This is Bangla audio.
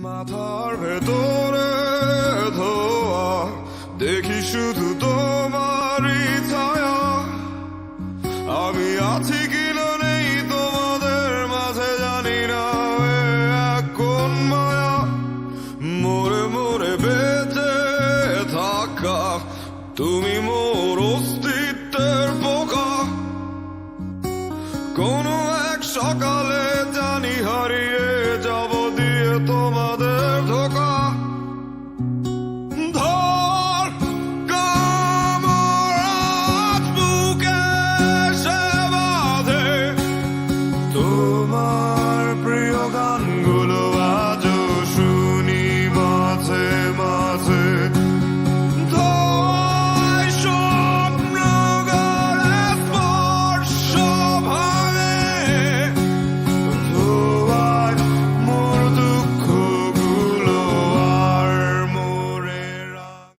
মাথার ভেতরে ধোয়া দেখি শুধু তোমারই ছায়া। আমি আছি কিনা নেই তোমাদের মাঝে জানি না, এক কোন মায়া মোরে মোরে বেঁচে থাকা, তুমি মোর অস্তিত্বের পোকা। কোনো এক সকালে জানি হারিয়ে যাব দিয়ে তোমাদের